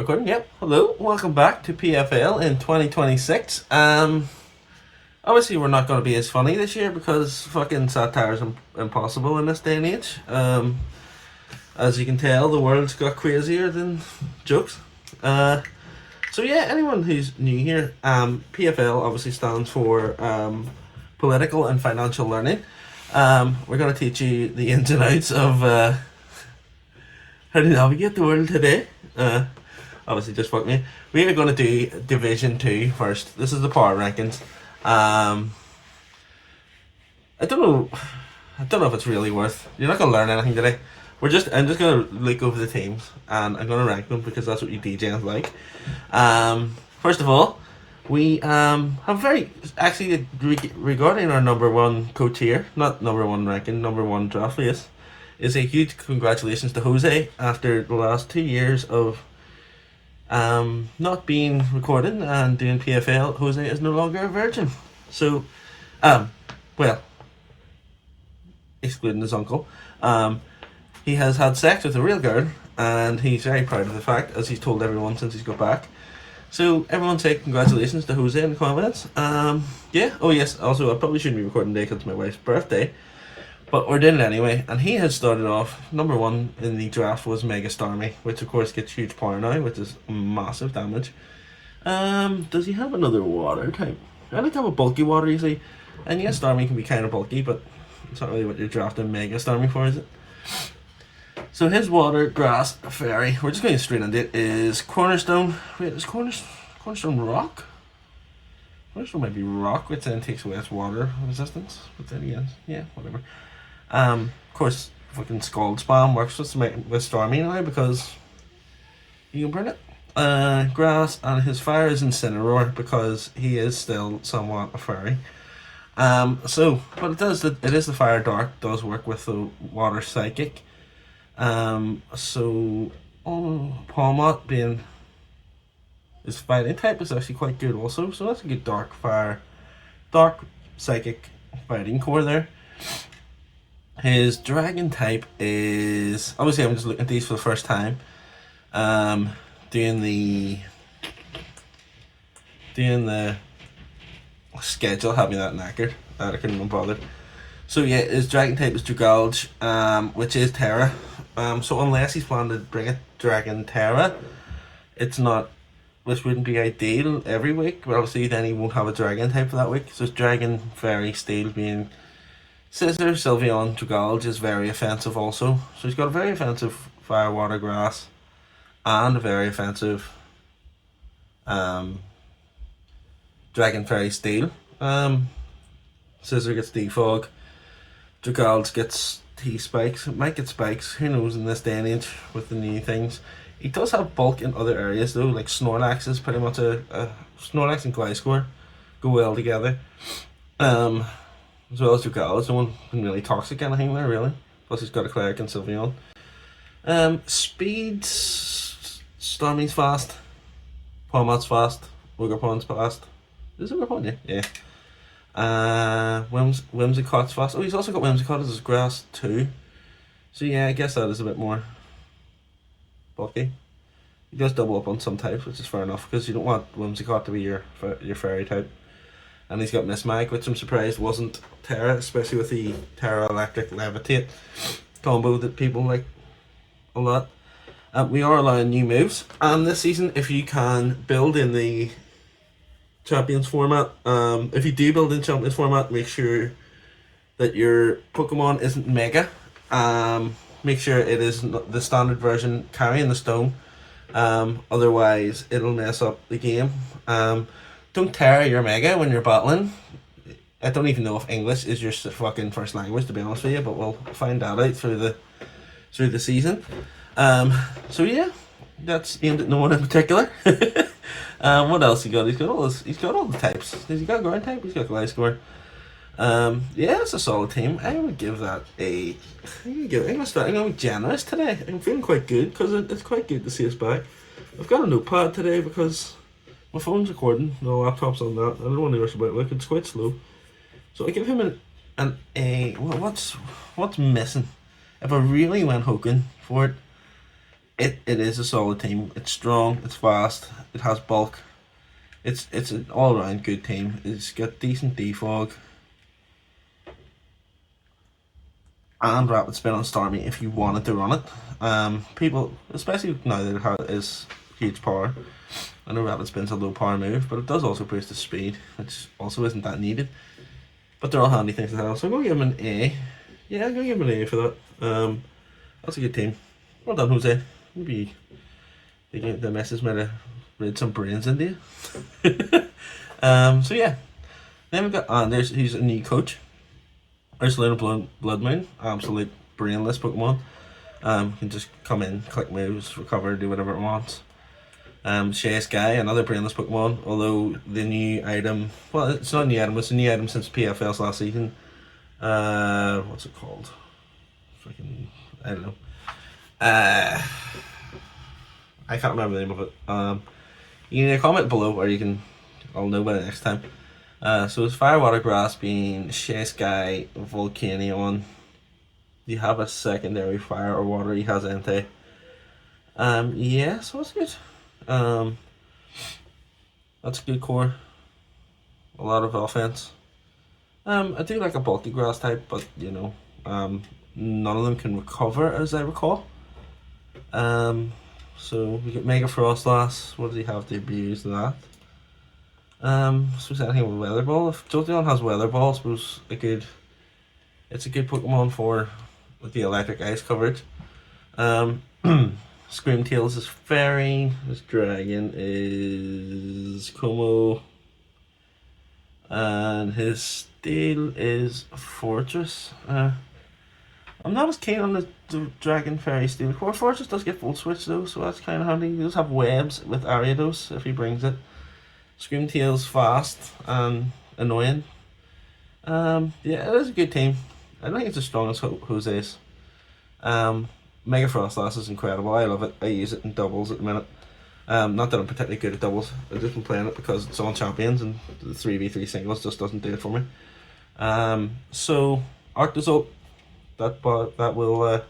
recording. Yep. Hello. Welcome back to PFL in 2026. Obviously we're not going to be as funny this year because fucking satire is impossible in this day and age. As you can tell, the world's got crazier than jokes. So yeah, anyone who's new here, PFL obviously stands for political and financial learning. We're going to teach you the ins and outs of how to navigate the world today. Obviously just fuck me. We are going to do Division 2 first. This is the power rankings. I don't know if it's really worth. You're not going to learn anything today. I'm just going to look over the teams and I'm going to rank them because that's what you DJs like. First of all, we have regarding our number one coach here, not number one ranking, number one draft place, is a huge congratulations to Jose after the last 2 years of not being recorded and doing PFL. Jose is no longer a virgin. So, well, excluding his uncle, he has had sex with a real girl, and he's very proud of the fact, as he's told everyone since he's got back. So everyone say congratulations to Jose in the comments. Yeah. Oh yes. Also, I probably shouldn't be recording today because it's my wife's birthday, but we're doing it anyway. And he has started off number one in the draft was Mega Starmie, which of course gets huge power now, which is massive damage. Does he have another water type? I like to have a bulky water usually, and yes, Starmie can be kind of bulky, but it's not really what you're drafting Mega Starmie for, is it? So his water, grass, fairy, we're just going straight into it, is Cornerstone. Wait, is Cornerstone rock? Cornerstone might be rock, which then takes away its water resistance. But then again, yeah, whatever. Of course, fucking Scald Spam works with Stormy now because you can burn it. Grass, and his fire is Incineroar because he is still somewhat a fairy. But it is the fire dark, does work with the water psychic. Palmot being his fighting type is actually quite good also, so that's a good dark psychic fighting core there. His dragon type is, obviously I'm just looking at these for the first time, doing the schedule had me that knackered that I couldn't even bother. So yeah, his dragon type is Dragalge, which is Terra. So unless he's planning to bring a Dragon Terra, this wouldn't be ideal every week, but obviously then he won't have a dragon type for that week. So it's Dragon, Fairy, Steel being Scissor, Sylveon, Dragalge is very offensive also. So he's got a very offensive Fire, Water, Grass, and a very offensive Dragon, Fairy, Steel. Scissor gets Defog, Dragalge gets T-Spikes, it might get Spikes, who knows in this day and age with the new things. He does have bulk in other areas though, like Snorlax is pretty much Snorlax and Gliscor go well together. As well as Dragalge, no one can really toxic anything there really. Plus he's got a Cleric and Sylveon. Speed, Stormy's fast, Palmot's fast, Ogerpon's fast. Is it Ogerpon? Yeah. Whimsicott's fast. Oh, he's also got Whimsicott as his grass too. So yeah, I guess that is a bit more bulky. He does double up on some types, which is fair enough because you don't want Whimsicott to be your fairy type. And he's got Miss Mag, which I'm surprised wasn't Terra, especially with the Terra Electric Levitate combo that people like a lot. We are allowing new moves, and this season, if you can build in the Champions format, if you do build in Champions format, make sure that your Pokemon isn't Mega. Make sure it is the standard version carrying the stone. Otherwise, it'll mess up the game. Don't Terra your Mega when you're battling. I don't even know if English is your fucking first language, to be honest with you, but we'll find that out through the season. So yeah, that's aimed at no one in particular. What else he got? He's got all the types. Has he got ground type? He's got Gliscor. Yeah, it's a solid team. I would give that I'm gonna be generous today. I'm feeling quite good because it's quite good to see us back. I've got a notepad today because my phone's recording. No laptop's on that. I don't want to rush about it. It's quite slow. So I give him an A. What's missing? If I really went hooking for it, it is a solid team. It's strong. It's fast. It has bulk. It's an all round good team. It's got decent defog and rapid spin on Starmie if you wanted to run it. People, especially now that it is huge power. I know rapid spin's a low power move, but it does also boost the speed, which also isn't that needed. But they're all handy things to have. So I'm gonna give him an A. Yeah, I'm gonna give him an A for that. That's a good team. Well done, Jose. Maybe the missus might have read some brains into you. So yeah. Then we've got Anders, who's a new coach. Ursula Blood Moon, absolute brainless Pokemon. Can just come in, click moves, recover, do whatever it wants. Chase Guy, another brainless Pokemon, although the new item, well, it's not a new item, it's a new item since PFL's last season. What's it called? Freaking, I don't know. I can't remember the name of it. You can comment below, or I'll know by the next time. So it's Fire, Water, Grass being Chase Guy, Volcanion. You have a secondary Fire or Water, he has Entei. Yeah, so it's good. That's a good core. A lot of offense. I do like a bulky grass type, but none of them can recover as I recall. So we get Mega Frostlass. What does he have to abuse that? I suppose anything with Weather Ball. If Jolteon has Weather Ball, I suppose it's a good Pokemon for with the electric ice coverage. Screamtails is Fairy, his Dragon is Como, and his Steel is Fortress. I'm not as keen on the Dragon Fairy Steel Core. Fortress does get Volt Switch though, so that's kind of handy. He does have webs with Ariados if he brings it. Screamtail's fast and annoying. Yeah, it is a good team. I don't think it's as strong as Jose's. Mega Frostlass is incredible. I love it. I use it in doubles at the minute. Not that I'm particularly good at doubles. I've just been playing it because it's on champions and the 3v3 singles just doesn't do it for me. So Arctozolt, that will.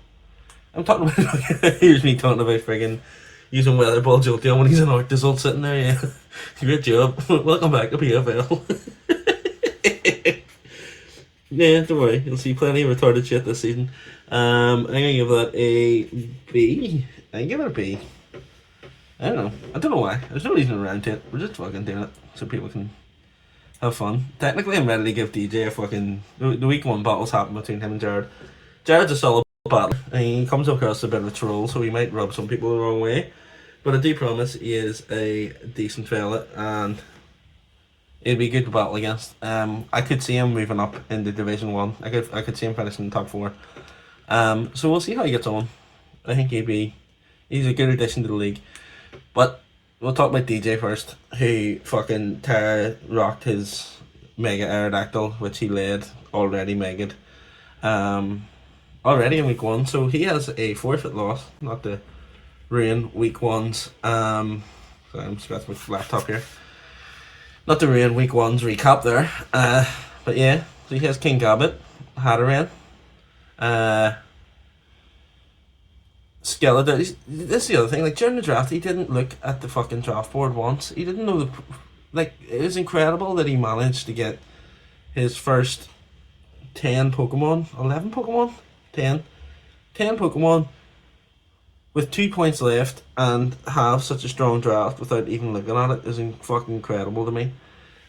I'm talking about. Here's me talking about friggin' using Weather Ball Jolteon when he's an Arctozolt sitting there. Yeah, great job. Welcome back to PFL. Yeah, don't worry. You'll see plenty of retarded shit this season. I'm gonna give that a B. I give it a B. I don't know why. There's no reason around it. We're just fucking doing it so people can have fun. Technically, I'm ready to give DJ a fucking. The week one battles happen between him and Jared. Jared's a solid battler. And he comes across a bit of a troll, so he might rub some people the wrong way. But I do promise he is a decent fella, and it'd be good to battle against. I could see him moving up into Division 1. I could see him finishing in the top 4. So we'll see how he gets on. I think he's a good addition to the league. But we'll talk about DJ first, who fucking rocked his Mega Aerodactyl, which he led already mega'd. Already in week 1, so he has a forfeit loss, not the Rain week 1's. Sorry, I'm just about my laptop here. Not the Rain week 1's recap there. But yeah, so he has King Gambit, Hatterene, Skeletor. This is the other thing. Like during the draft, he didn't look at the fucking draft board once. He didn't know it was incredible that he managed to get his first 10 Pokemon, 11 Pokemon, 10 Pokemon with 2 points left and have such a strong draft without even looking at it is fucking incredible to me.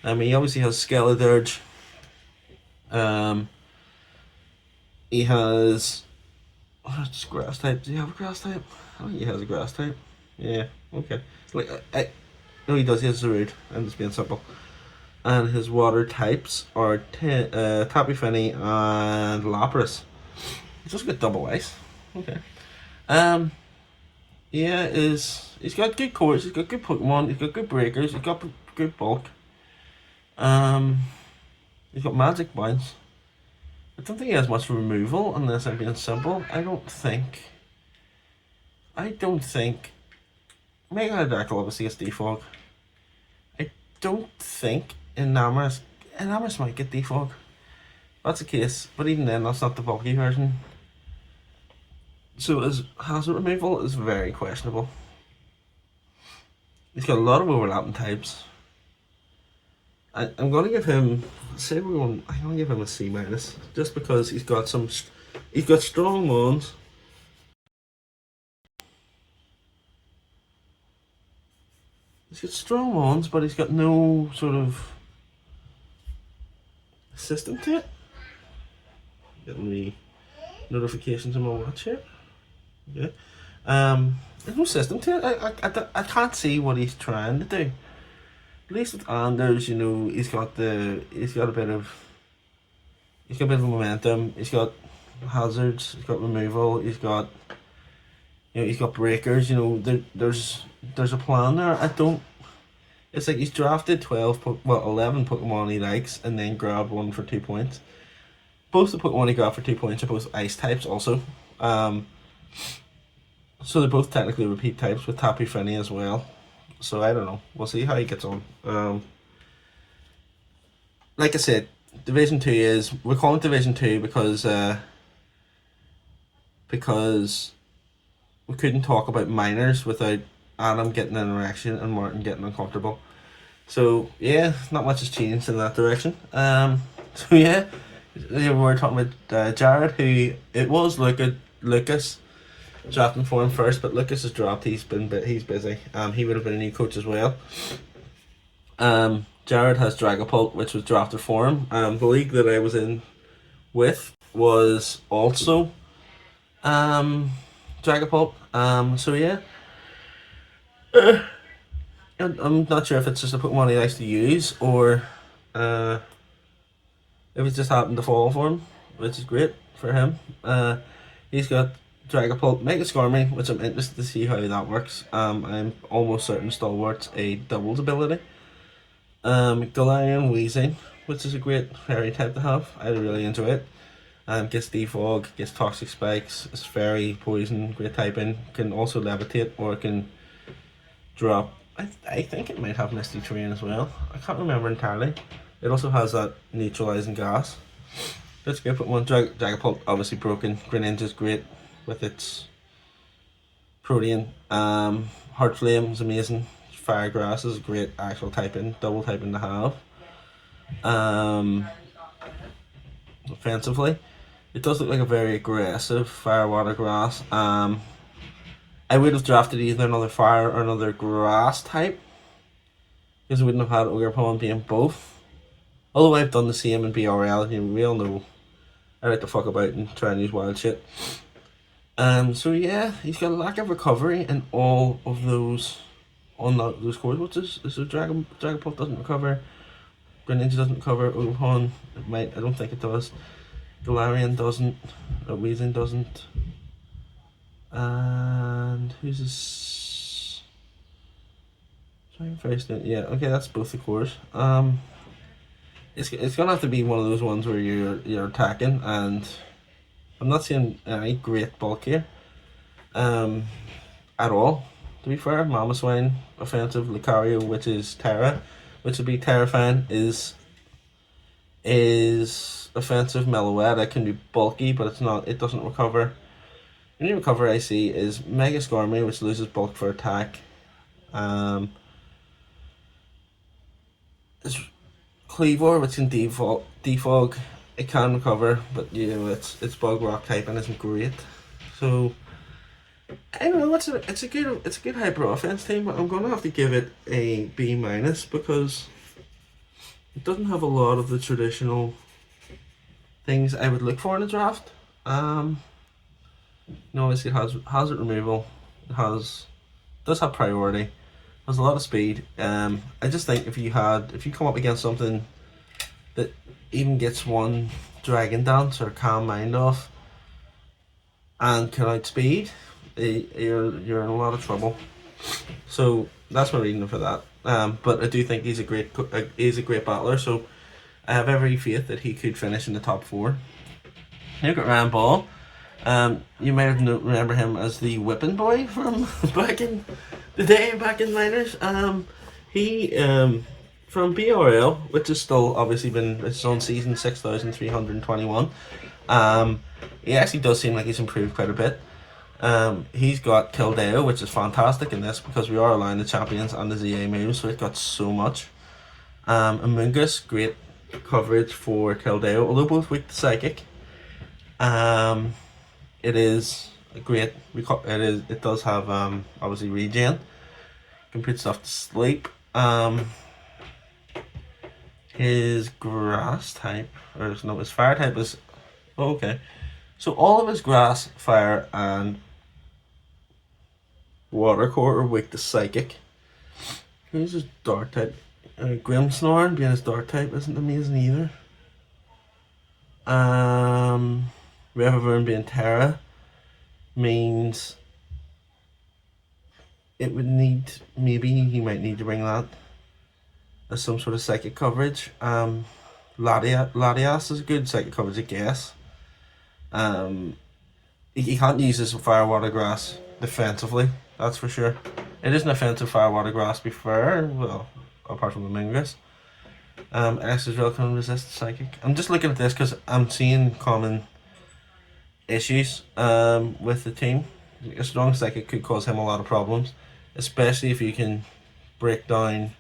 I mean, he obviously has Skeledirge. He has. It's grass type. Does he have a grass type? I think he has a grass type. Yeah, okay. No, he does. He has Zarude. I'm just being simple. And his water types are Tapu Fini and Lapras. He's just got double ice. Okay. Yeah, he's got good cores. He's got good Pokemon. He's got good breakers. He's got good bulk. He's got Magic Bounce. I don't think he has much removal unless I'm being simple. I don't think. Mega Aerodactyl obviously has Defog. I don't think Enamoris might get Defog. That's the case, but even then, that's not the bulky version. So his hazard removal is very questionable. He's got a lot of overlapping types. I'm gonna give him, say everyone, I'm gonna give him a C minus just because he's got strong ones. He's got strong ones, but he's got no sort of system to it. Getting the notifications on my watch here. Yeah. There's no system to it. I can't see what he's trying to do. At least with Anders, you know, he's got a bit of momentum. He's got hazards. He's got removal. He's got breakers. You know, there's a plan there. I don't. It's like he's drafted 11 Pokemon he likes, and then grabbed one for 2 points. Both the Pokemon he grabbed for 2 points are both ice types, also. So they're both technically repeat types with Tapu Fini as well. So I don't know. We'll see how he gets on. Like I said, Division 2 we're calling it Division 2 because we couldn't talk about minors without Adam getting an erection and Martin getting uncomfortable. So yeah, not much has changed in that direction. So yeah, we're talking about Jared, who it was Lucas drafting for him first, but Lucas has dropped. He's busy. He would have been a new coach as well. Jared has Dragapult, which was drafted for him. The league that I was in with was also Dragapult. So yeah. I'm not sure if it's just a Pokemon he likes to use or if it just happened to fall for him, which is great for him. He's got Dragapult, Mega Skarmory, which I'm interested to see how that works. I'm almost certain Stalwart's a doubles ability. Galarian Weezing, which is a great fairy type to have. I really enjoy it. Gets Defog, gets Toxic Spikes, it's Fairy, Poison, great typing. Can also levitate or can drop. I think it might have Misty Terrain as well. I can't remember entirely. It also has that neutralizing gas. Let's go put one. Dragapult obviously broken. Greninja's great with its Protean. Heart Flame is amazing. Fire Grass is a great actual typing, double typing to have. Offensively, it does look like a very aggressive Fire Water Grass. I would have drafted either another fire or another grass type because I wouldn't have had Ogerpon being both. Although I've done the same in BRL, you know, we all know I like to fuck about and try and use wild shit. So yeah, he's got a lack of recovery in all of those those cores. What's this? So Dragapult doesn't recover. Greninja doesn't recover. Ogerpon, it might. I don't think it does. Galarian doesn't. Weezing doesn't. And who's this? Yeah, okay, that's both the cores. It's gonna have to be one of those ones where you're attacking, and I'm not seeing any great bulk here, at all. To be fair, Mamoswine offensive, Lucario, which is Terra, which would be terrifying, is offensive. Meloetta can be bulky, but it's not. It doesn't recover. The only recover I see is Mega Skarmory, which loses bulk for attack. It's Cleavor, which can defog. It can recover, but you know its bug rock type and isn't great. So I don't know. It's a good hyper offense team, but I'm gonna have to give it a B minus because it doesn't have a lot of the traditional things I would look for in a draft. Obviously it has hazard removal, does have priority, has a lot of speed. I just think if you come up against something that even gets one Dragon Dance or Calm Mind off and can outspeed, you're in a lot of trouble. So that's my reason for that. But I do think he's a great battler. So I have every faith that he could finish in the top 4. Look at Ryan Ball. You might have remember him as the whipping boy from back in the day, back in minors. He from BRL, which has still obviously it's on season 6,321. He actually does seem like he's improved quite a bit. He's got Kildare, which is fantastic in this because we are allowing the champions and the ZA moves, so it got so much. Amoongus, great coverage for Kildare, although both weak to psychic. It is a great. It does have obviously regen. Can put stuff to sleep. His grass type, or no, his fire type is okay. So all of his grass, fire, and water core are weak to psychic. Who's his dark type? Grimsnorn being his dark type isn't amazing either. Reverend being Terra means it would need, maybe he might need to bring that as some sort of psychic coverage. Latias is a good psychic coverage, I guess. He can't use this fire, water, grass defensively, that's for sure. It is an offensive fire, water, grass, be fair, well, apart from the Mingus. Excadrill can resist psychic. I'm just looking at this because I'm seeing common issues with the team. A strong psychic could cause him a lot of problems, especially if you can break down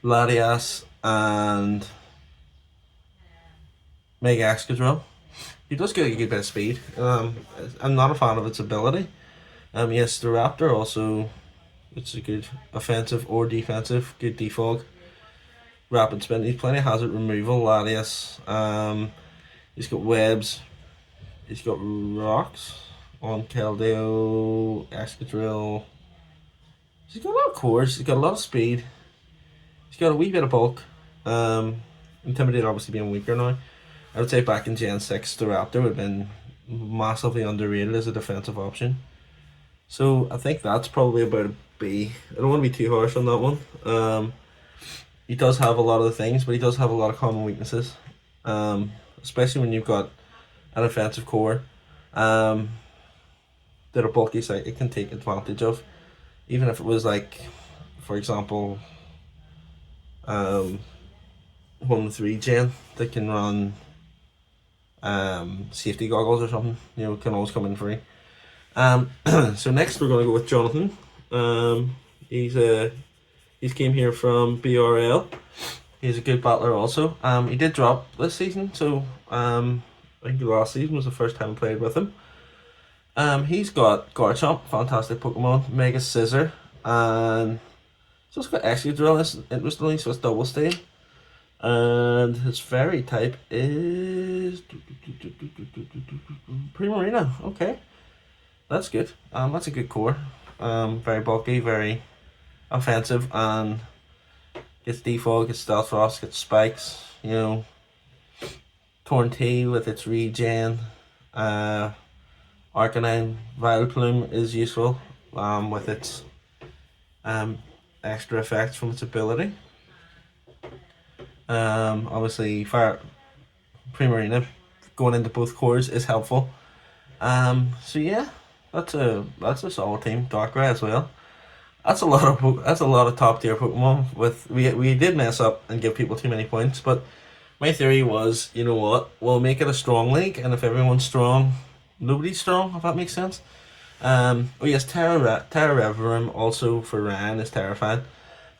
Latias and Mega Excadrill. He does get a good bit of speed. I'm not a fan of its ability. Yes, the Raptor also, it's a good offensive or defensive, good defog. Rapid spin, he's plenty of hazard removal, Latias. He's got webs, he's got rocks on Keldeo, Excadrill. He's got a lot of cores, he's got a lot of speed. He's got a wee bit of bulk. Intimidate obviously being weaker now. I would say back in Gen 6, the Raptor would have been massively underrated as a defensive option. So I think that's probably about a B. I don't want to be too harsh on that one. He does have a lot of the things, but he does have a lot of common weaknesses. Especially when you've got an offensive core that a bulky site it can take advantage of. Even if it was like, for example, 1-3 gen that can run safety goggles or something, can always come in free. So next we're gonna go with Jonathan. He's came here from BRL. He's a good battler also. He did drop this season, so I think last season was the first time I played with him. He's got Garchomp, fantastic Pokemon, Mega Scissor, and he's also got Excadrill, interestingly, so it's double stay. And his fairy type is Primarina. Okay, that's good. That's a good core. Very bulky, very offensive, and gets defog, gets stealth frost, gets spikes. Torn T with its regen. Arcanine Vileplume is useful with its extra effects from its ability. Obviously, Fire Primarina going into both cores is helpful. So yeah, that's a solid team. Darkrai as well. That's a lot of top tier Pokemon. We did mess up and give people too many points, but my theory was, you know what, we'll make it a strong league, and if everyone's strong, nobody's strong. If that makes sense. Oh yes, Terra Reverum also for Ryan is terrifying.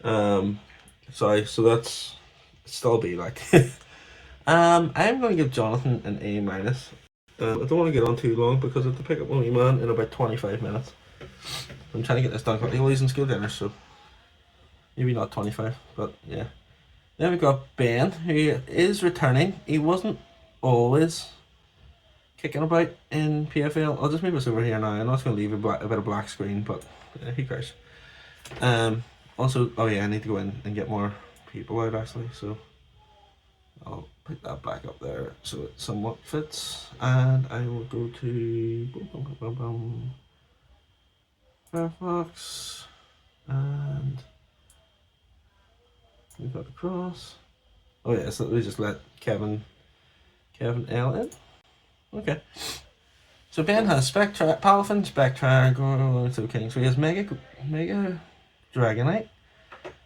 Sorry, so that's still be like. I'm going to give Jonathan an A minus. I don't want to get on too long because I have to pick up my wee man in about 25 minutes. I'm trying to get this done quickly. Well, he's in school dinner, so maybe not 25, but yeah. Then we've got Ben, who is returning. He wasn't always kicking about in PFL. I'll just move this over here now. I'm not going to leave a bit of black screen, but who cares? Also, oh yeah, I need to go in and get more people out actually, so I'll put that back up there so it somewhat fits, and I will go to Firefox, and we've got the cross. Oh yeah, so we just let Kevin L in. Okay. So Ben has Palafin, Spectre, Go King. So he has Mega Dragonite,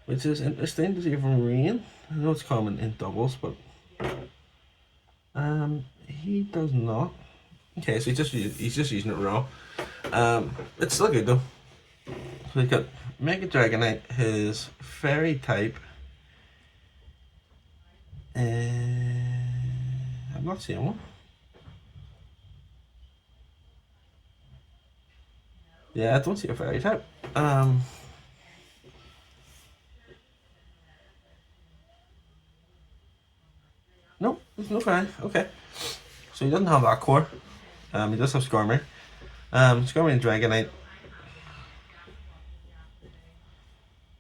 which is interesting to see from Rain. I know it's common in doubles, but he does not. Okay, so he's just using it raw. It's still good though. So we've got Mega Dragonite, his fairy type. I'm not seeing one. Yeah, I don't see a fairy type. No, there's no fairy. Okay. So he doesn't have that core. He does have Skarmory. Skarmory and Dragonite.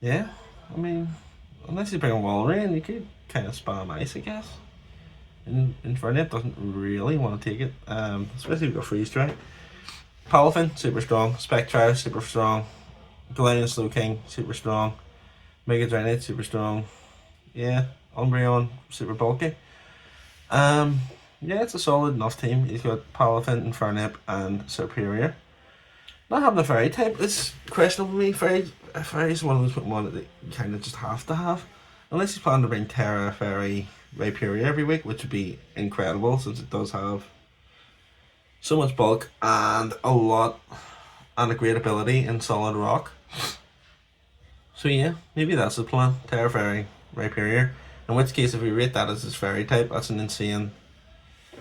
Yeah, I mean, unless you bring a Walrein, you could kind of spam ice, I guess. Infernape doesn't really want to take it, especially with a freeze dry. Palafin, super strong. Spectre, super strong. Galarian Slowking, super strong. Mega Dragonite, super strong. Yeah, Umbreon, super bulky. Yeah, it's a solid enough team. He's got Palafin, Infernape, and Superior. Not having a fairy type is questionable for me. Fairy's one of those Pokemon that you kind of just have to have. Unless he's planning to bring Terra, Fairy, Rhyperior every week, which would be incredible since it does have so much bulk and a great ability in Solid Rock. So yeah, maybe that's the plan. Terra, Fairy, Rhyperior. In which case, if we rate that as his Fairy type, that's an insane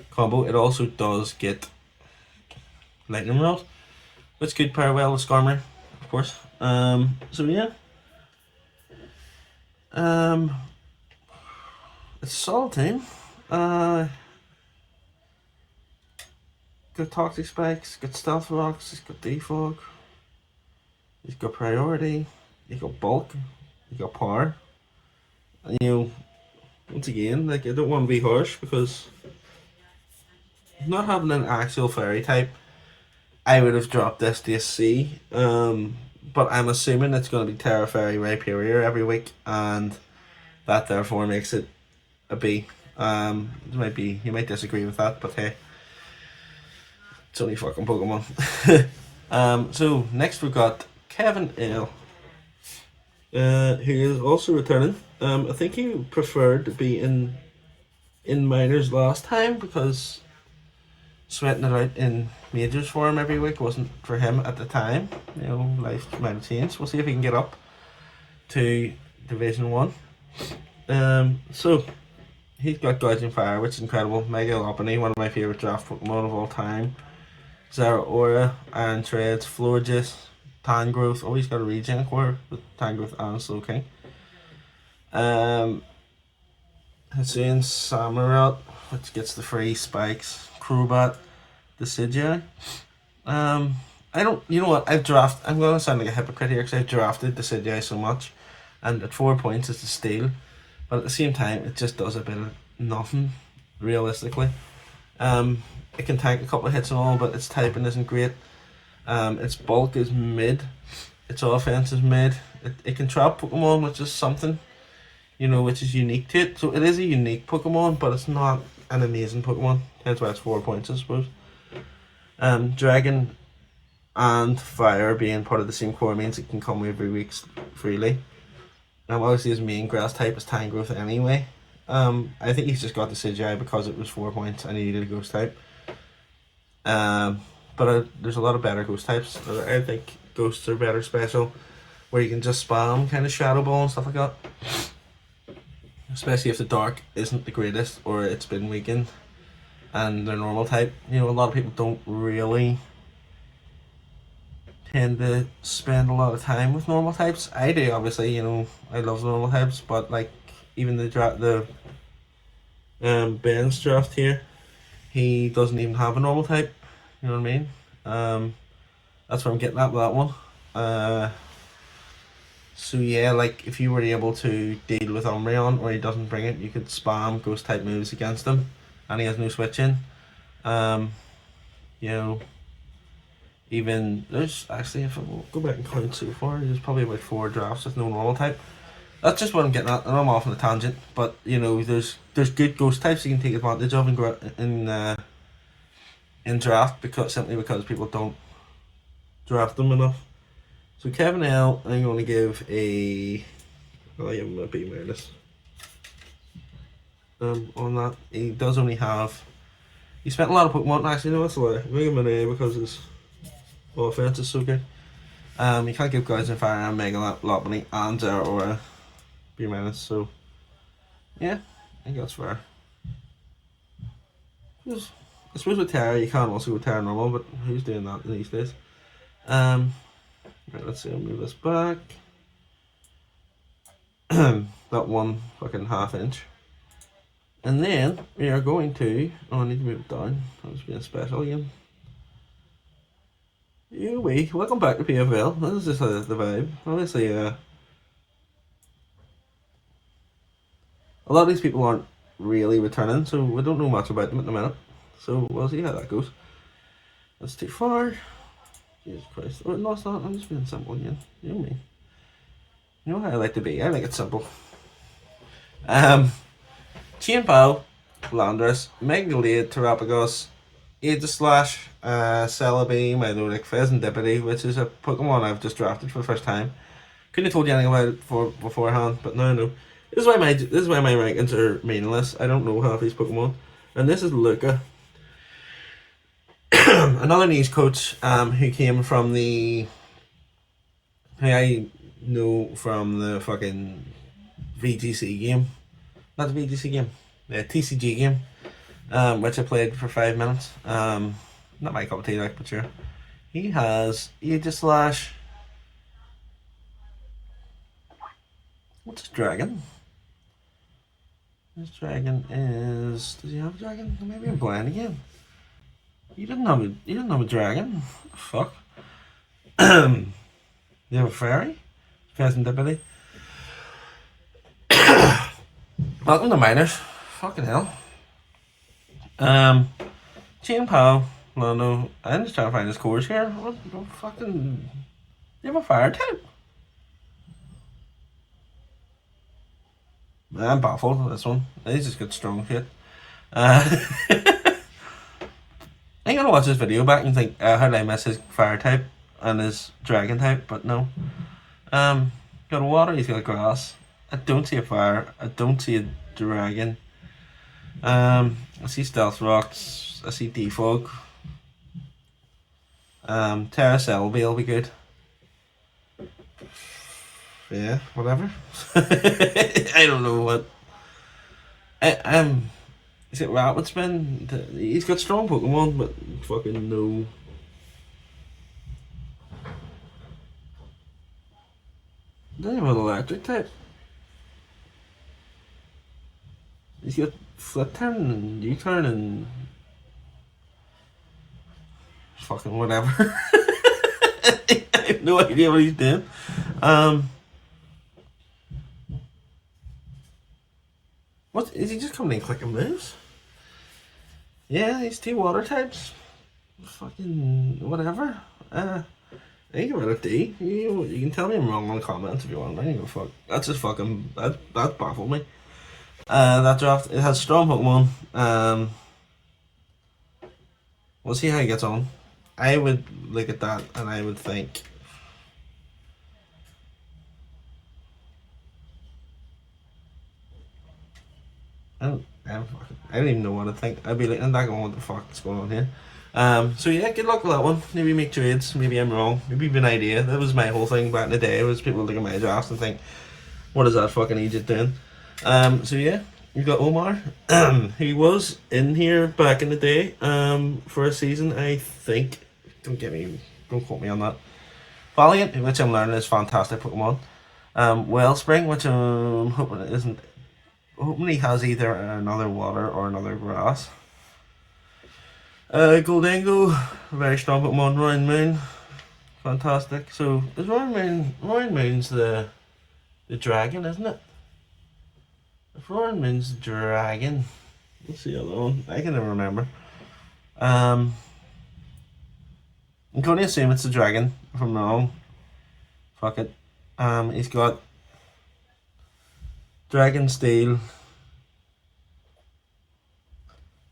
combo. It also does get Lightning Rod, which could pair well with Skarmory, of course. So yeah. It's a solid team. Got Toxic Spikes, got Stealth Rocks, he's got Defog, he's got Priority, he's got Bulk, he's got Power. And once again, like I don't want to be harsh because not having an actual fairy type, I would have dropped this to a C. But I'm assuming it's going to be Terra, Fairy, Rhyperior every week, and that therefore makes it a B. You might disagree with that, but hey, it's only fucking Pokemon. So next we've got Kevin L, who is also returning. I think he preferred to be in minors last time because sweating it out in majors for him every week wasn't for him at the time. Life might have changed. We'll see if he can get up to Division 1. So he's got Gouging Fire, which is incredible. Mega Lopunny, one of my favourite draft Pokemon of all time. Zeraora, Iron Treads, Florges, Tangrowth. Oh, he's got a regen core with Tangrowth and Slowking. Hisuian Samurott, which gets the free spikes. Crobat, Decidueye. I don't. You know what? I'm going to sound like a hypocrite here because I've drafted Decidueye so much, and at 4 points it's a steal, but at the same time it just does a bit of nothing, realistically. It can tank a couple of hits and all, but its typing isn't great. Its bulk is mid. Its offense is mid. It can trap Pokemon, which is something, which is unique to it. So it is a unique Pokemon, but it's not an amazing Pokemon. Hence why it's 4 points, I suppose. Dragon and Fire being part of the same core means it can come every week freely. Obviously his main grass type is Tangrowth anyway. I think he's just got the Decidueye because it was 4 points and he needed a ghost type. But there's a lot of better ghost types. I think ghosts are better special, where you can just spam kind of Shadow Ball and stuff like that. Especially if the dark isn't the greatest or it's been weakened and they're normal type. A lot of people don't really tend to spend a lot of time with normal types. I do, obviously. I love normal types, but like even the Ben's draft here, he doesn't even have a normal type. You know what I mean? That's where I'm getting at with that one. So yeah, like if you were able to deal with Umbreon or he doesn't bring it, you could spam ghost type moves against him, and he has no switching. Even there's actually, if I go back and count so far, there's probably about 4 drafts with no normal type. That's just what I'm getting at, and I'm off on a tangent. But there's good ghost types you can take advantage of in draft simply because people don't draft them enough. So Kevin L, I'm going to give I am a B minus. On that, he does only have. He spent a lot of Pokemon. Actually, no, that's a lie. I'm going to give him an A because offense is so good. You can't give guys in fire and Mega Lopunny and or a B minus, so yeah, I think that's fair. I suppose with Terra you can also go Terra normal, but who's doing that these days? Right, let's see, I'll move this back. That one fucking half inch. And then we are going to, oh, I need to move it down. I was being special again. Welcome back to PFL. This is just the vibe. Obviously, a lot of these people aren't really returning, so we don't know much about them at the minute. So we'll see how that goes. That's too far. Jesus Christ. Oh, no, it's not. I'm just being simple again. You know me. You know how I like to be. I like it simple. Chien-Pao, Landorus, Megalade, Terapagos, Aegislash, Celebi, Milotic, Pheasantipity, which is a Pokemon I've just drafted for the first time. Couldn't have told you anything about it beforehand, but now I know. This is why my rankings are meaningless. I don't know half these Pokemon. And this is Luca. Another niche coach who came from who I know from the fucking VGC game. Not the VGC game, the TCG game, which I played for 5 minutes. Not my cup of tea, like, but sure. He has Aegislash. What's his dragon? His dragon is. Does he have a dragon? Maybe I'm blind again. You didn't have a dragon. What the fuck? You have a fairy? Pheasantipity. Welcome to minors. Fucking hell. Chien-Pao, Lando. I'm just trying to find his cores here. What fucking. You have a fire type? I'm baffled with this one. He's just got strong shit. I'm gonna watch this video back and think, how did I miss his fire type and his dragon type? But no. Got a water, he's got a grass. I don't see a fire. I don't see a dragon. I see Stealth Rocks. I see Defog. Terra Celebi will be good. Yeah, whatever. I don't know what. Is it Rapid Spin? He's got strong Pokemon, but fucking no. Doesn't have an electric type. He's got Flip Turn and U-Turn and fucking whatever. I have no idea what he's doing. What is he just coming in clicking moves? Yeah, these two water types. Fucking whatever. I think about a D. You can tell me I'm wrong in the comments if you want. I don't give a fuck. That's just fucking that baffled me. That draft, it has strong Pokemon. We'll see how he gets on. I would look at that and I would think, I don't even know what to think. I'd be like, I'm not going, what the fuck is going on here? So yeah, good luck with that one. Maybe make trades. Maybe I'm wrong. Maybe you've an idea. That was my whole thing back in the day. Was people look at my drafts and think, what is that fucking idiot doing? So yeah, we've got Omar. He was in here back in the day. For a season, I think. Don't quote me on that. Valiant, which I'm learning is fantastic Pokemon. Wellspring, which I'm hoping it isn't. Hoping he has either another water or another grass. Goldengo, very strong Pokemon. Roaring Moon, fantastic. So is Roaring Moon's the dragon, isn't it? If Roaring Moon's the dragon, let's see the other one. I can never remember. I'm going to assume it's the dragon. If I'm wrong, fuck it. He's got Dragon Steel.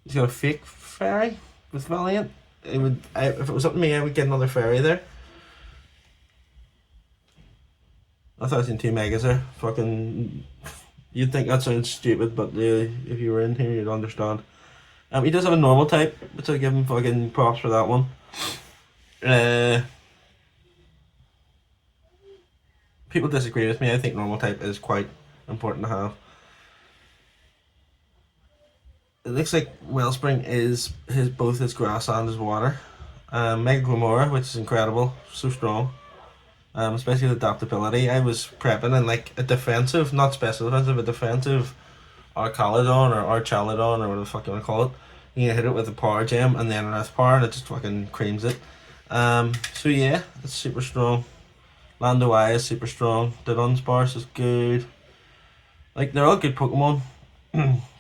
He's got a fake fairy with Valiant. If it was up to me, I would get another fairy there. I thought I seen 2 megas there. Fucking, you'd think that sounds stupid, but if you were in here, you'd understand. He does have a normal type, which I give him fucking props for that one. Uh, People disagree with me. I think normal type is quite important to have. It looks like Wellspring is both his grass and his water. Mega Glamora, which is incredible, so strong. Especially with adaptability. I was prepping in like a defensive, not special defensive, a defensive Archaludon or Archaludon or whatever the fuck you want to call it. You hit it with a power gem and then an earth power and it just fucking creams it. So yeah, it's super strong. Lando Eye is super strong. The Dunsparce is good. Like, they're all good Pokemon.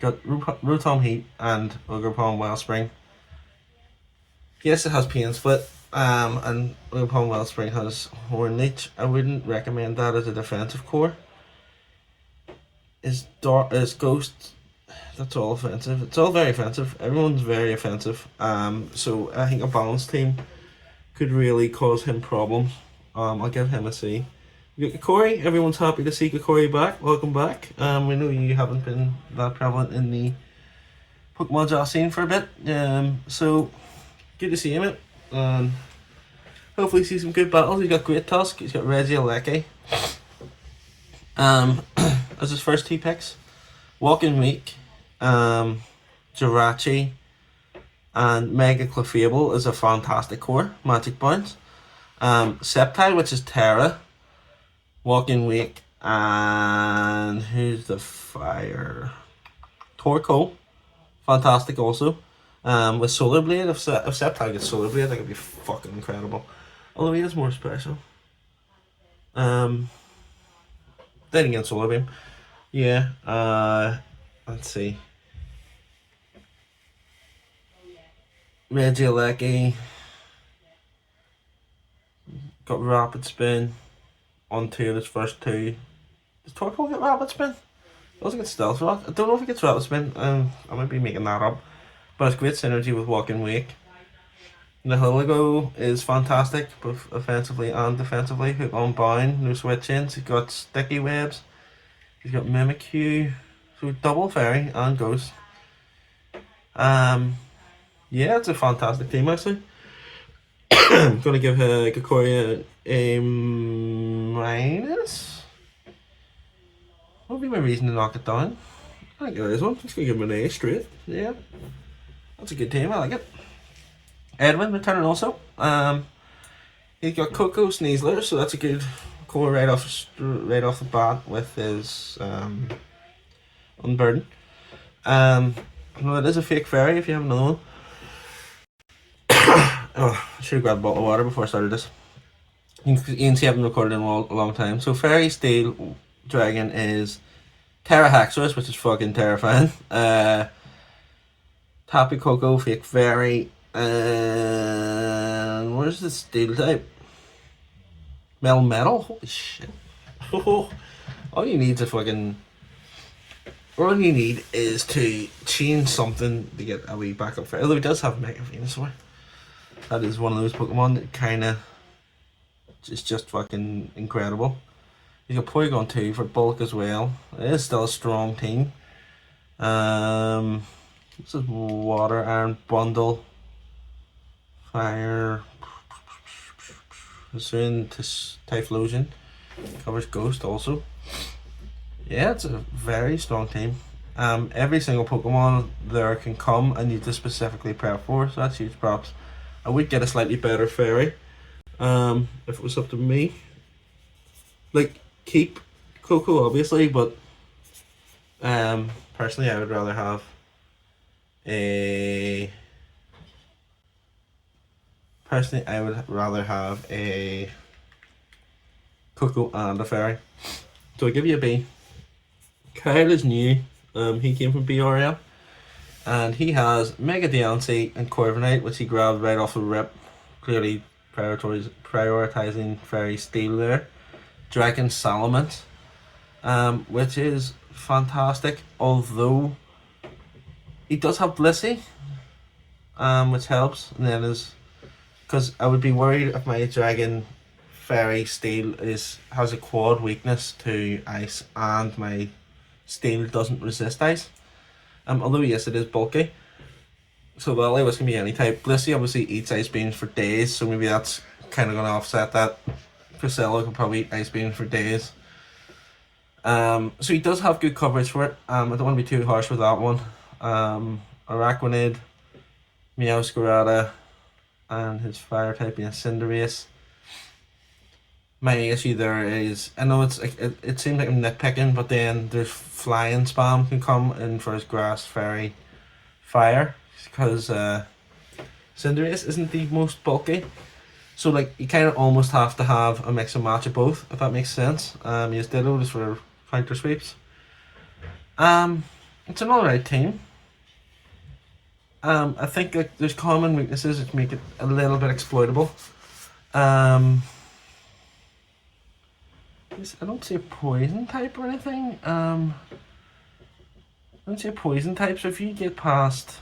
Got Rotom Heat and Ogerpon Wellspring. Yes, it has Pain Split. And Ogerpon Wellspring has Horn Leech. I wouldn't recommend that as a defensive core. Is Ghost. That's all offensive. It's all very offensive. Everyone's very offensive. So I think a balanced team could really cause him problems. I'll give him a C. You got Kokori. Everyone's happy to see Kokori back. Welcome back. We know you haven't been that prevalent in the Pokemon Jaw scene for a bit. So good to see him. Hopefully see some good battles. He's got Great Tusk. He's got Regieleki. As his first two picks. Walking Week. Jirachi. And Mega Clefable is a fantastic core. Magic Bounce. Sceptile, which is Terra. Walking Wake, and who's the fire? Torkoal, fantastic also. With Solar Blade, if Sceptile gets Solar Blade, that could be fucking incredible. Although he is more special. Then again, Solar Beam. Yeah. Let's see. Regieleki. Got Rapid Spin. On two of his first two. Does Torkoal get Rapid Spin? It doesn't get Stealth Rock. I don't know if he gets Rapid Spin. I might be making that up. But it's great synergy with Walking Wake. The Hulago is fantastic, both offensively and defensively. Hook on Bound, no switch-ins. He's got Sticky Webs. He's got Mimikyu. So double Fairy and Ghost. Yeah, it's a fantastic team actually. I'm gonna give Kokori a minus. What would be my reason to knock it down? I think there is one. I'm just gonna give him an A straight. Yeah, that's a good team. I like it. Edwin returning also. He's got Coco Sneasler, so that's a good core right off the bat with his Unburden. No, it is a fake fairy if you have another one. Oh, I should have grabbed a bottle of water before I started this. You can see I haven't recorded in a long time. So Fairy Steel Dragon is Terra Haxorus, which is fucking terrifying. Tapu Koko, Fake Fairy, and where's the Steel type? Metal? Holy shit. All you need is to change something to get a wee backup for. Although he does have Mega Venusaur. That is one of those Pokemon that kinda is just fucking incredible. He's got Porygon 2 for bulk as well. It is still a strong team. This is Water, Iron, Bundle, Fire, Soon, Typhlosion, covers Ghost also. Yeah, it's a very strong team. Every single Pokemon there can come and you just specifically prep for, so that's huge props. I would get a slightly better Fairy, if it was up to me. Like, keep Coco obviously, but personally I would rather have a Coco and a Fairy. So I'll give you a B. Kyle is new. He came from BRL. And he has Mega Diancie and Corviknight, which he grabbed right off the rip. Clearly prioritizing Fairy Steel there. Dragon Salamence, which is fantastic. Although he does have Blissey, which helps. And then because I would be worried if my Dragon Fairy Steel has a quad weakness to ice, and my Steel doesn't resist ice. Although yes, it is bulky. So the Lily can be any type. Blissey obviously eats ice beams for days, so maybe that's kind of going to offset that. Priscilla can probably eat ice beams for days. So he does have good coverage for it. I don't want to be too harsh with that one. Araquanid, Meowscarada, and his fire type being Cinderace. My issue there is, I know it's like it seems like I'm nitpicking, but then there's flying spam can come in for his grass, fairy, fire, because Cinderace isn't the most bulky. So like you kind of almost have to have a mix and match of both, if that makes sense. He has Ditto just for counter sweeps. It's an alright team. I think like there's common weaknesses which make it a little bit exploitable. I don't see a poison type or anything. I don't see a poison type, so if you get past,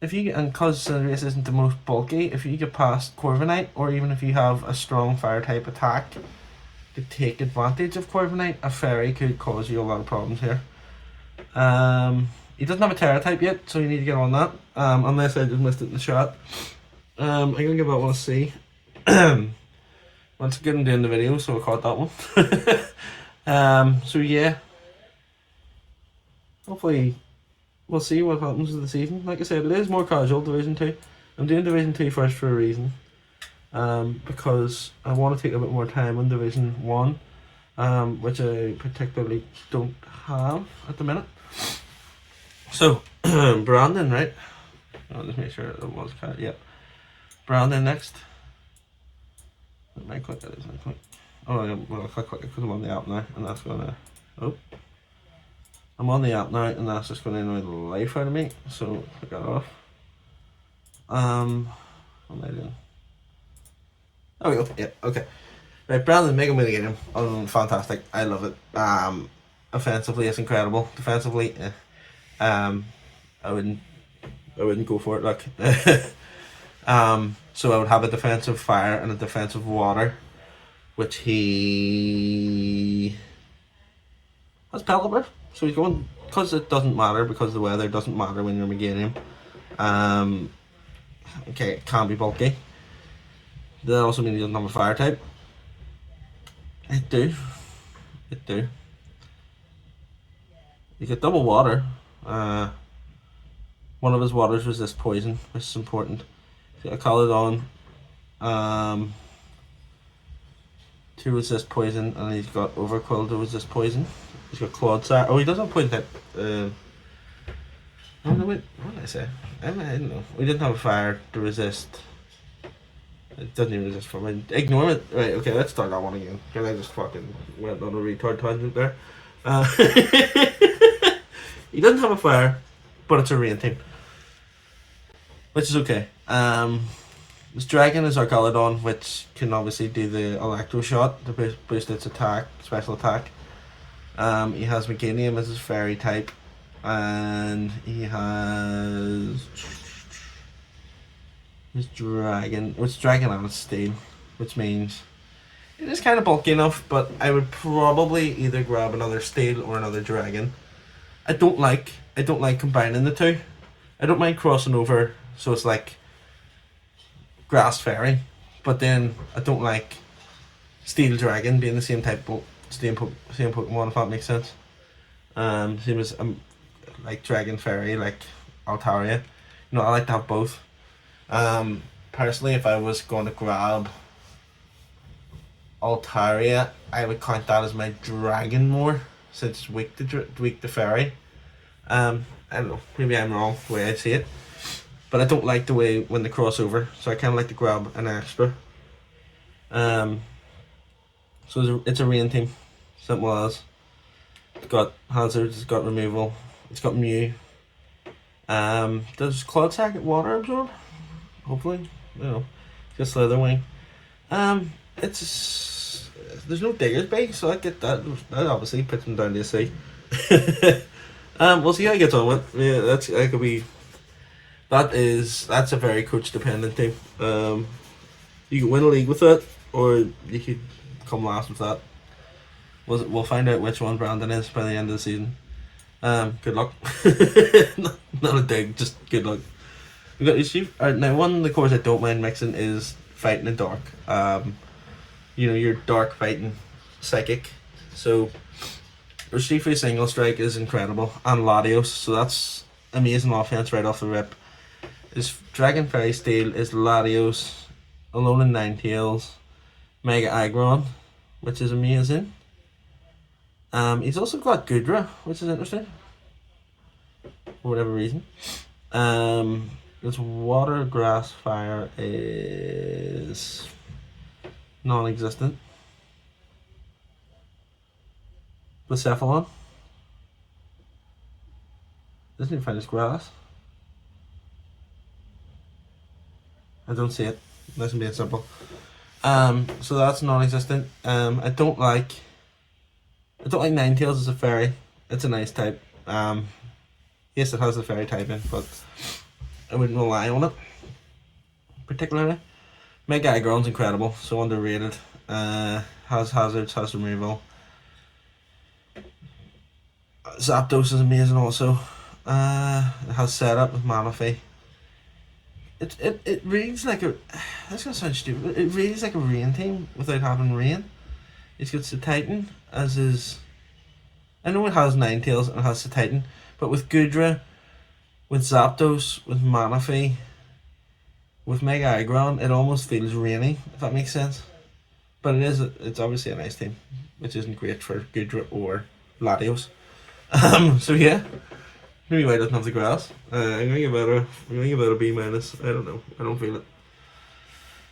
and cause Cinderace isn't the most bulky, if you get past Corviknight, or even if you have a strong fire type attack to take advantage of Corviknight, a fairy could cause you a lot of problems here. He doesn't have a Terra type yet, so you need to get on that. Unless I just missed it in the shot. I'm gonna give that one a C. Once again, I'm doing the video, so I caught that one. So yeah, hopefully we'll see what happens this season. Like I said, it is more casual, Division 2. I'm doing Division 2 first for a reason. Because I want to take a bit more time on Division 1, which I particularly don't have at the minute. So, Brandon, right? I'll just make sure it was cat. Yep. Brandon next. My click, that is my click. Oh, yeah, well, I'll click because I'm on the app now, and that's gonna. Oh. I'm on the app now, and that's just gonna annoy the life out of me. So, click that off. What am I doing? There we go. Yeah, okay. Right, Brandon, Mega Win game. Fantastic. I love it. Offensively, it's incredible. Defensively, I wouldn't go for it. Look. So I would have a defensive fire and a defensive water, which he has Pelipper. So he's going, because it doesn't matter, because the weather doesn't matter when you're Meganium. Okay, it can be bulky. That also means he doesn't have a fire type. It do. You get double water. One of his waters resist poison, which is important. So I call it on to resist poison, and he's got Overquill to resist poison. He's got Clodsire. Oh, he doesn't have poison type. Oh no, wait, what did I say? I don't know. We didn't have a fire to resist. It doesn't even resist from it. Ignore it. Right, okay, let's start that one again. Because I just fucking went on a retard tangent there. He doesn't have a fire, but it's a rain team. Which is okay. This dragon is Arcaladon, which can obviously do the Electro Shot to boost its attack, special attack. He has Meganium as his fairy type, and he has his dragon, which dragon on steel, which means it is kind of bulky enough, but I would probably either grab another steel or another dragon. I don't like combining the two. I don't mind crossing over, so it's like grass fairy, but then I don't like steel dragon being the same type, same Pokemon, if that makes sense. Same as like dragon fairy, like Altaria. You know, I like to have both. Personally, if I was going to grab Altaria, I would count that as my dragon more, since it's weak to fairy. I don't know, maybe I'm wrong the way I see it, but I don't like the way when they cross over, so I kind of like to grab an extra. So it's a rain team, simple as. It's got hazards, it's got removal, it's got Mew. Does Clodsire get water absorb? Hopefully, you know, just Slitherwing. There's no Digger's Bay, so I get that. That obviously puts him down to a C. We'll see how he gets on with. Yeah, that's a very coach dependent team. You can win a league with that, or you could come last with that. We'll find out which one Brandon is by the end of the season. Good luck. Not a dig, just good luck. We got now one of the cores I don't mind mixing is fighting in dark. Your dark fighting psychic. So Recife single strike is incredible, and Latios, so that's amazing offense right off the rip. His Dragon Fairy Steel is Latios, Alone in Ninetales, Mega Aggron, which is amazing. He's also got Gudra, which is interesting. For whatever reason. His Water, Grass, Fire is non-existent. Pfl doesn't even find his grass. I don't see it. Nice and being simple. So that's non-existent. I don't like Ninetales as a fairy. It's a nice type. Yes, it has the fairy typing, but I wouldn't rely on it particularly. Mega Aggron's incredible, so underrated. Has hazards, has removal. Zapdos is amazing also. It has setup with Manaphy. It reads like a. That's gonna sound stupid. It reads like a rain team without having rain. It's got Titan as his. I know it has Ninetales and it has Titan, but with Gudra, with Zapdos, with Manaphy, with Mega Aggron, it almost feels rainy, if that makes sense. But it's obviously a nice team, which isn't great for Gudra or Latios. So yeah, maybe why it doesn't have the grass. I'm going to give it a B minus. I don't know. I don't feel it.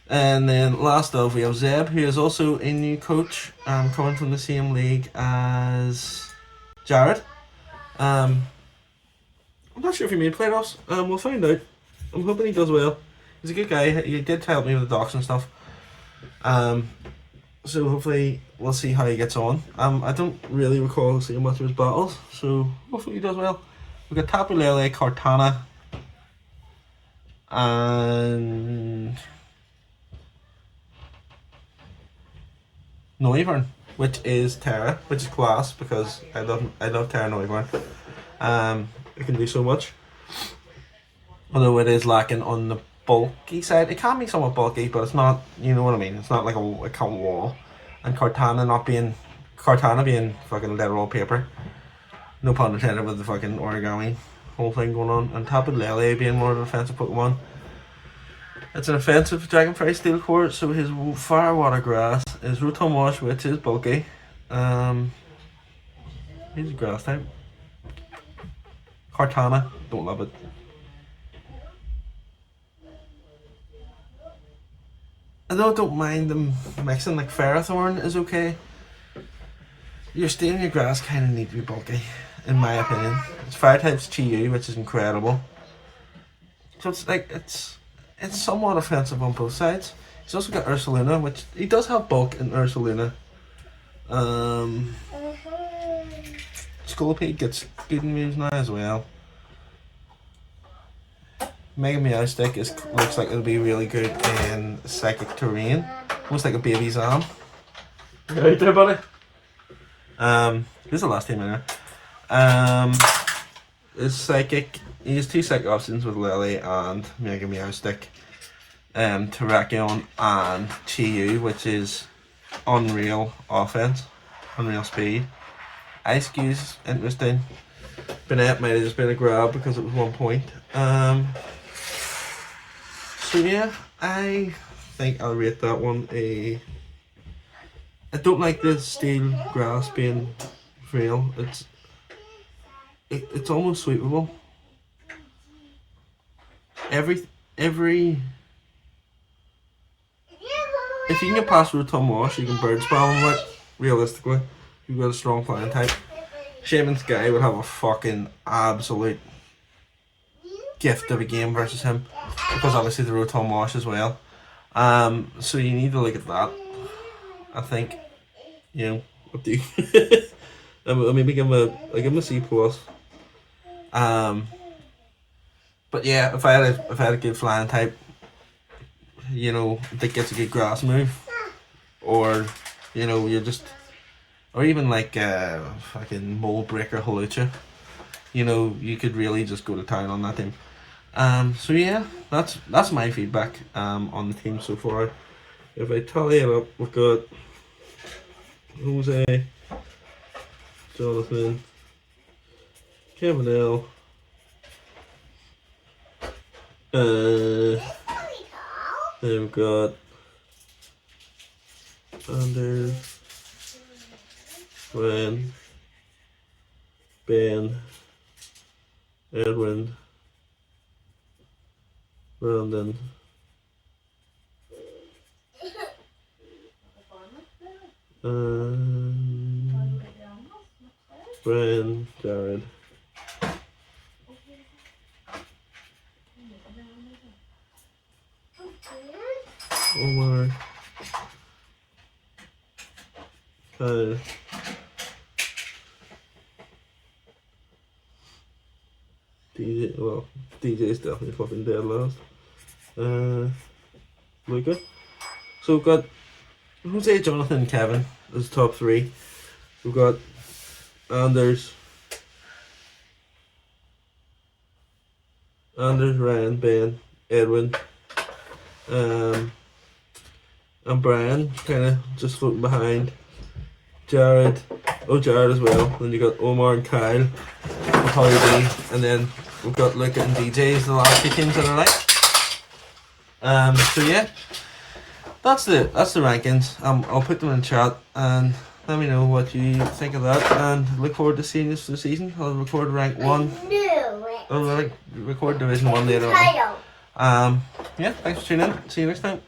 And then last off we have Zeb, who is also a new coach, coming from the same league as Jared. I'm not sure if he made playoffs. We'll find out. I'm hoping he does well. He's a good guy. He did help me with the docs and stuff. So hopefully we'll see how he gets on. I don't really recall seeing much of his battles, so hopefully he does well. We've got Tapu Lele, Cortana, and Noivern, which is Terra, which is class because I love Terra Noivern. It can do so much. Although it is lacking on the bulky side. It can be somewhat bulky, but it's not, you know what I mean, it's not like a cotton wall. And Cortana being fucking literal paper. No pun intended with the fucking origami whole thing going on. And Tapu Lele being more of an offensive Pokemon. It's an offensive Dragon Fairy Steel core, so his Fire, Water, Grass is Rotom Wash, which is bulky. He's a grass type. Cortana, don't love it. I don't mind them mixing, like Ferrothorn is okay. Your Steel and your Grass kind of need to be bulky, in my opinion. It's Fire type's Chi-Yu, which is incredible. So it's somewhat offensive on both sides. He's also got Ursaluna, which he does have bulk in Ursaluna. Scolipede gets good moves now as well. Mega Meowstic looks like it'll be really good in Psychic Terrain. Almost like a baby's arm. Right there, buddy. This is the last team in there. Is Psychic. He has two Psychic options with Lily and Mega Meowstic. Terrakion and Chi-Yu, which is Unreal Offense, Unreal Speed. Ice Cube's interesting. Bennett might have just been a grab because it was 1 point. So yeah, I think I'll rate that one a. I don't like the Steel Grass being real. It's almost sweepable. Every if you can get past Rotom Wash, you can bird spell him with. Realistically, you've got a strong flying type. Shaman's Guy would have a fucking absolute gift of a game versus him, because obviously the Rotom Wash as well. So you need to look at that. I think, up to you. I maybe give him a C plus. But yeah, if I had a good flying type, that gets a good grass move, or you're just, or even like fucking Mold Breaker Hawlucha, you know, you could really just go to town on that team. So yeah, that's my feedback on the team so far. If I tally it up, we've got Jose, Jonathan, Kevin L, then we've got Anders, Ryan, Ben, Edwin, Brandon, Brian, Jared, Omar, Kyle, DJ. Well, DJ's definitely fucking dead last. Luca. So we've got Jose, Jonathan, and Kevin as top three. We've got Anders, Ryan, Ben, Edwin, and Brian kind of just floating behind. Jared as well. Then you got Omar and Kyle, Holly, and then we've got Luca and DJ's the last two teams that are like. So yeah, that's the rankings. I'll put them in chat and let me know what you think of that, and look forward to seeing this for the season. I'll record rank 1. I'll record Division 1 later on. Yeah, thanks for tuning in. See you next time.